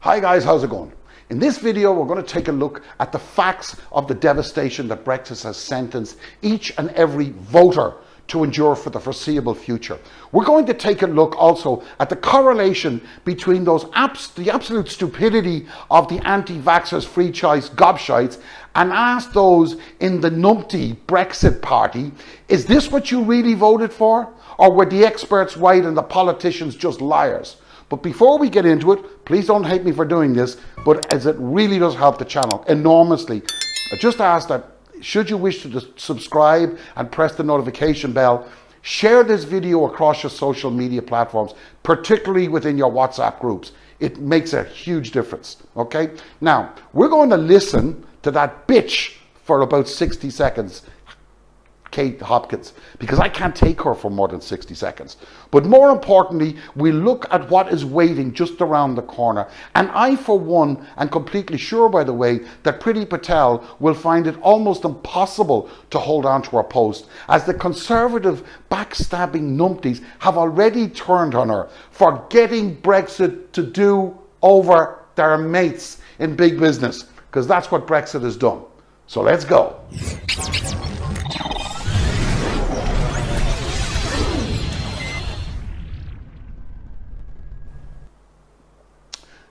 Hi guys, how's it going? In this video, we're going to take a look at the facts of the devastation that Brexit has sentenced each and every voter to endure for the foreseeable future. We're going to take a look also at the correlation between the absolute stupidity of the anti-vaxxers, free choice gobshites, and ask those in the numpty Brexit party, is this what you really voted for? Or were the experts right and the politicians just liars? But before we get into it, please don't hate me for doing this, but as it really does help the channel enormously, I just ask that should you wish to subscribe and press the notification bell, share this video across your social media platforms, particularly within your WhatsApp groups. It makes a huge difference, okay? Now, we're going to listen to that bitch for about 60 seconds, Kate Hopkins, because I can't take her for more than 60 seconds. But more importantly, we look at what is waiting just around the corner. And I, for one, am completely sure, by the way, that Priti Patel will find it almost impossible to hold on to her post, as the conservative backstabbing numpties have already turned on her for getting Brexit to do over their mates in big business, because that's what Brexit has done. So let's go.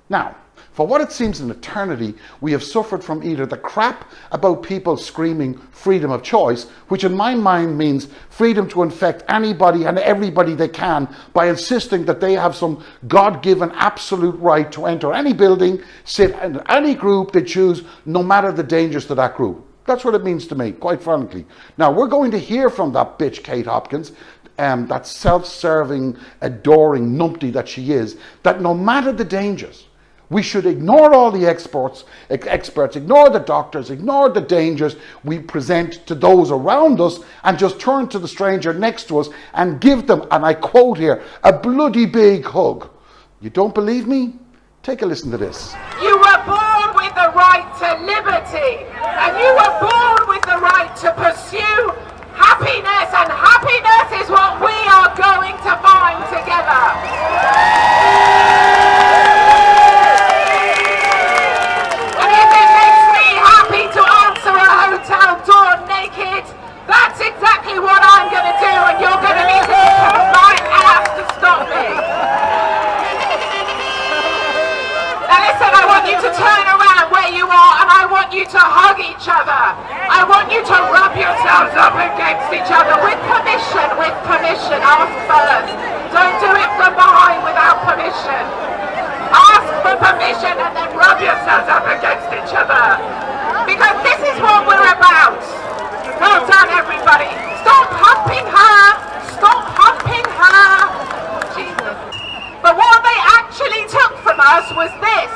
Now, for what it seems an eternity, we have suffered from either the crap about people screaming freedom of choice, which in my mind means freedom to infect anybody and everybody they can by insisting that they have some God-given absolute right to enter any building, sit in any group they choose, no matter the dangers to that group. That's what it means to me, quite frankly. Now, we're going to hear from that bitch, Kate Hopkins, that self-serving, adoring numpty that she is, that no matter the dangers, we should ignore all the experts, ignore the doctors, ignore the dangers we present to those around us, and just turn to the stranger next to us and give them, and I quote here, a bloody big hug. You don't believe me? Take a listen to this. You were born with the right to liberty, and you were born with the right to pursue happiness, and happiness is what we are going to find together. That's exactly what I'm going to do, and you're going to need to kick my ass to stop me. Now listen, I want you to turn around where you are, and I want you to hug each other. I want you to rub yourselves up against each other with permission, ask first. Don't do it from behind without permission. Ask for permission and then rub yourselves up against each other. Because this is what we're about. Well done, everybody. Stop humping her. Stop humping her. Jesus. But what they actually took from us was this.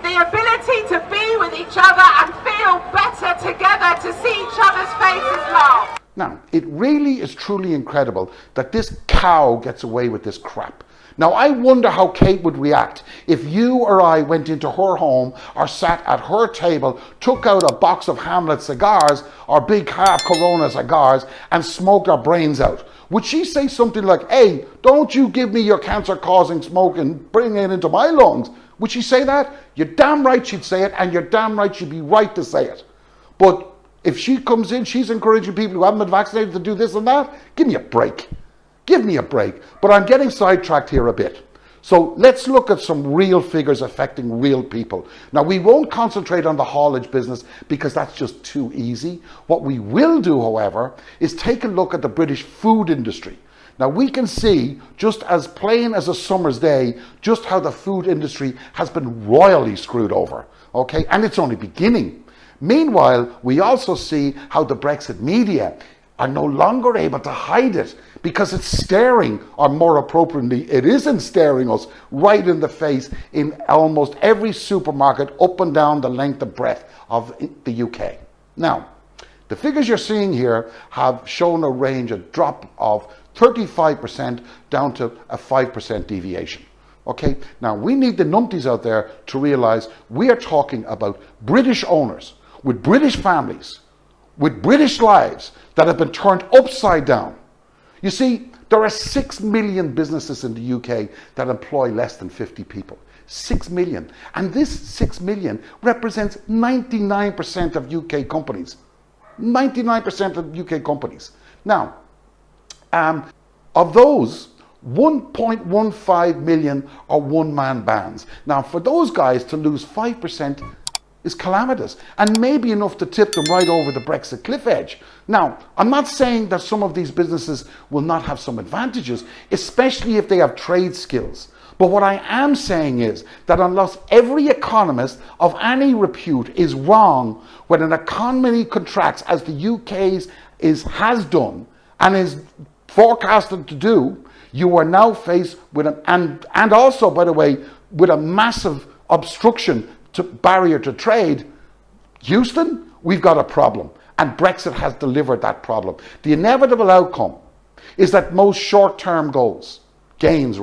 The ability to be with each other and feel better together, to see each other's faces laugh. Now, it really is truly incredible that this cow gets away with this crap. Now, I wonder how Kate would react if you or I went into her home or sat at her table, took out a box of Hamlet cigars or big half Corona cigars and smoked our brains out. Would she say something like, hey, don't you give me your cancer-causing smoke and bring it into my lungs? Would she say that? You're damn right she'd say it, and you're damn right she'd be right to say it. But if she comes in, she's encouraging people who haven't been vaccinated to do this and that, give me a break. Give me a break. But I'm getting sidetracked here a bit. So let's look at some real figures affecting real people. Now, we won't concentrate on the haulage business because that's just too easy. What we will do, however, is take a look at the British food industry. Now, we can see, just as plain as a summer's day, just how the food industry has been royally screwed over. Okay? And it's only beginning. Meanwhile, we also see how the Brexit media are no longer able to hide it because it's staring, or more appropriately, it isn't staring us right in the face in almost every supermarket up and down the length and breadth of the UK. Now, the figures you're seeing here have shown a range, a drop of 35% down to a 5% deviation. Okay, now we need the numpties out there to realize we are talking about British owners with British families, with British lives that have been turned upside down. You see, there are 6 million businesses in the UK that employ less than 50 people. 6 million. And this 6 million represents 99% of UK companies. 99% of UK companies. Now, of those, 1.15 million are one-man bands. Now, for those guys to lose 5% is calamitous, and maybe enough to tip them right over the Brexit cliff edge. Now, I'm not saying that some of these businesses will not have some advantages, especially if they have trade skills. But what I am saying is that unless every economist of any repute is wrong when an economy contracts as the UK's has done and is forecasted to do, you are now faced with and also, by the way, with a massive obstruction to barrier to trade. Houston, we've got a problem, and Brexit has delivered that problem. The inevitable outcome is that most short-term gains,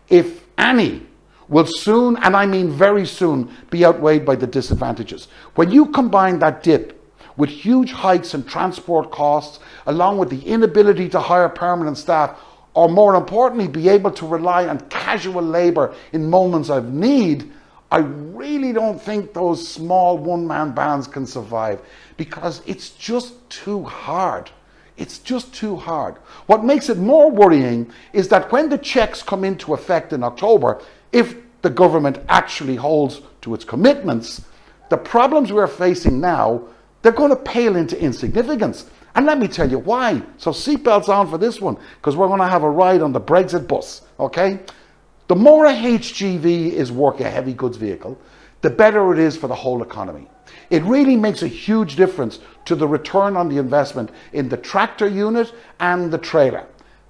if any, will soon, and I mean very soon, be outweighed by the disadvantages. When you combine that dip with huge hikes in transport costs, along with the inability to hire permanent staff, or more importantly, be able to rely on casual labour in moments of need, I really don't think those small one-man bands can survive, because it's just too hard. It's just too hard. What makes it more worrying is that when the checks come into effect in October, if the government actually holds to its commitments, the problems we're facing now, they're going to pale into insignificance. And let me tell you why. So seatbelts on for this one, because we're going to have a ride on the Brexit bus, okay? The more a HGV is working, a heavy goods vehicle, the better it is for the whole economy. It really makes a huge difference to the return on the investment in the tractor unit and the trailer.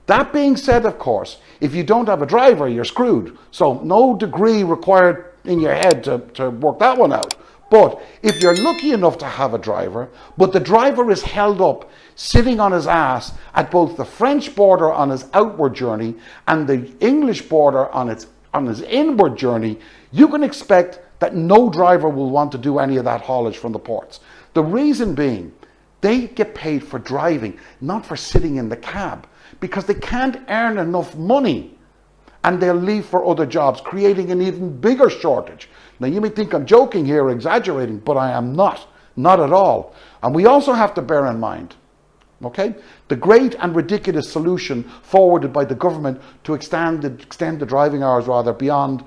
That being said, of course, if you don't have a driver, you're screwed. So no degree required in your head to work that one out. But if you're lucky enough to have a driver, but the driver is held up sitting on his ass at both the French border on his outward journey and the English border on his inward journey, you can expect that no driver will want to do any of that haulage from the ports. The reason being, they get paid for driving, not for sitting in the cab, because they can't earn enough money and they'll leave for other jobs, creating an even bigger shortage. Now, you may think I'm joking here, exaggerating, but I am not at all. And we also have to bear in mind, okay, the great and ridiculous solution forwarded by the government to extend the driving hours beyond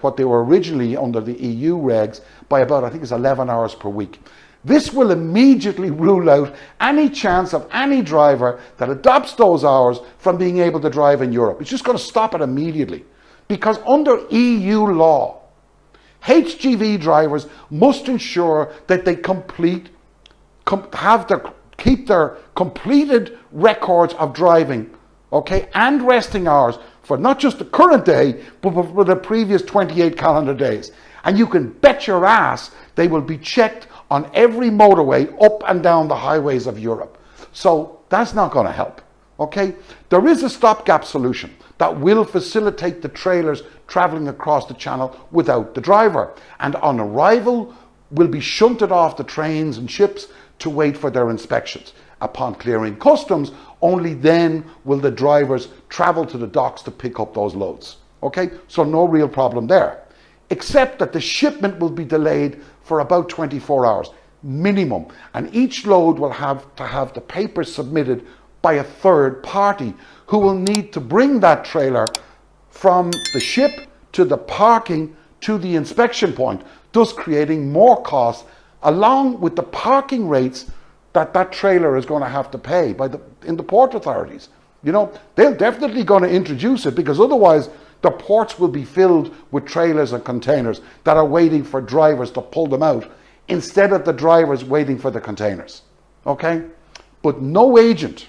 what they were originally under the EU regs by about, I think it's 11 hours per week. This will immediately rule out any chance of any driver that adopts those hours from being able to drive in Europe. It's just going to stop it immediately. Because under EU law, HGV drivers must ensure that they keep their completed records of driving, okay, and resting hours for not just the current day, but for the previous 28 calendar days. And you can bet your ass they will be checked on every motorway up and down the highways of Europe. So that's not going to help, okay? There is a stopgap solution that will facilitate the trailers traveling across the channel without the driver, and on arrival will be shunted off the trains and ships to wait for their inspections. Upon clearing customs, only then will the drivers travel to the docks to pick up those loads. Okay, so no real problem there, except that the shipment will be delayed for about 24 hours minimum, and each load will have to have the papers submitted by a third party who will need to bring that trailer from the ship to the parking to the inspection point, thus creating more costs along with the parking rates that trailer is going to have to pay in the port authorities. You know, they're definitely going to introduce it, because otherwise the ports will be filled with trailers and containers that are waiting for drivers to pull them out instead of the drivers waiting for the containers. Okay? But no agent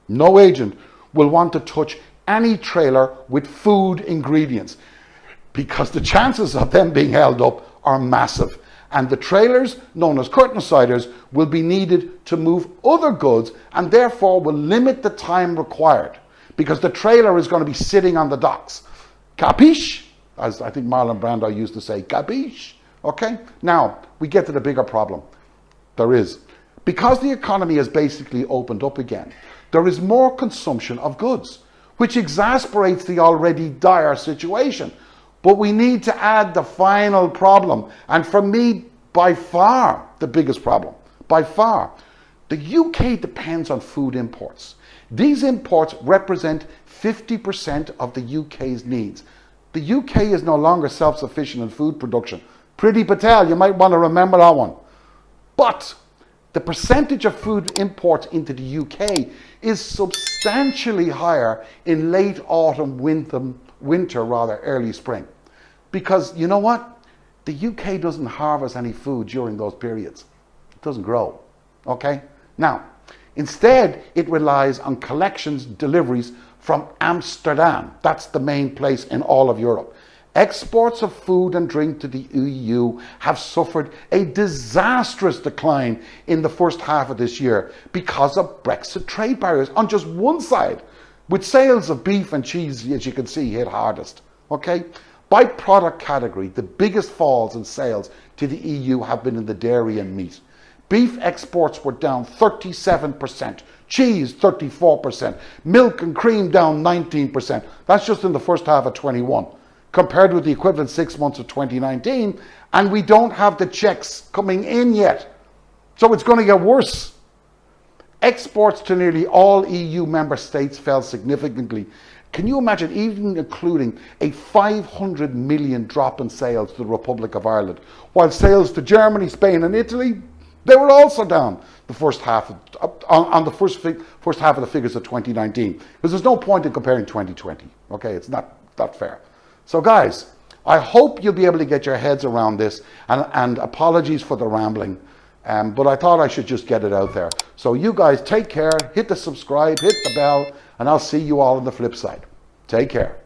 will want to touch any trailer with food ingredients, because the chances of them being held up are massive. And the trailers, known as curtain siders, will be needed to move other goods, and therefore will limit the time required, because the trailer is going to be sitting on the docks. Capiche? As I think Marlon Brando used to say, capiche? Okay? Now, we get to the bigger problem. There is. Because the economy has basically opened up again, there is more consumption of goods, which exasperates the already dire situation. But we need to add the final problem. And for me, by far, the biggest problem. By far. The UK depends on food imports. These imports represent 50% of the UK's needs. The UK is no longer self-sufficient in food production. Priti Patel, you might want to remember that one. But the percentage of food imports into the UK is substantially higher in late autumn, winter, early spring. Because you know what? The UK doesn't harvest any food during those periods. It doesn't grow, okay? Now, instead, it relies on collections, deliveries from Amsterdam. That's the main place in all of Europe. Exports of food and drink to the EU have suffered a disastrous decline in the first half of this year because of Brexit trade barriers on just one side, with sales of beef and cheese, as you can see, hit hardest. Okay? By product category, the biggest falls in sales to the EU have been in the dairy and meat. Beef exports were down 37%, cheese 34%, milk and cream down 19%. That's just in the first half of 21, compared with the equivalent 6 months of 2019, and we don't have the checks coming in yet. So it's going to get worse. Exports to nearly all EU member states fell significantly. Can you imagine, even including a 500 million drop in sales to the Republic of Ireland, while sales to Germany, Spain and Italy, they were also down the first half on the first half of the figures of 2019, because there's no point in comparing 2020. Okay, it's not that fair. So guys, I hope you'll be able to get your heads around this, and apologies for the rambling, but I thought I should just get it out there. So you guys take care, hit the subscribe, hit the bell, and I'll see you all on the flip side. Take care.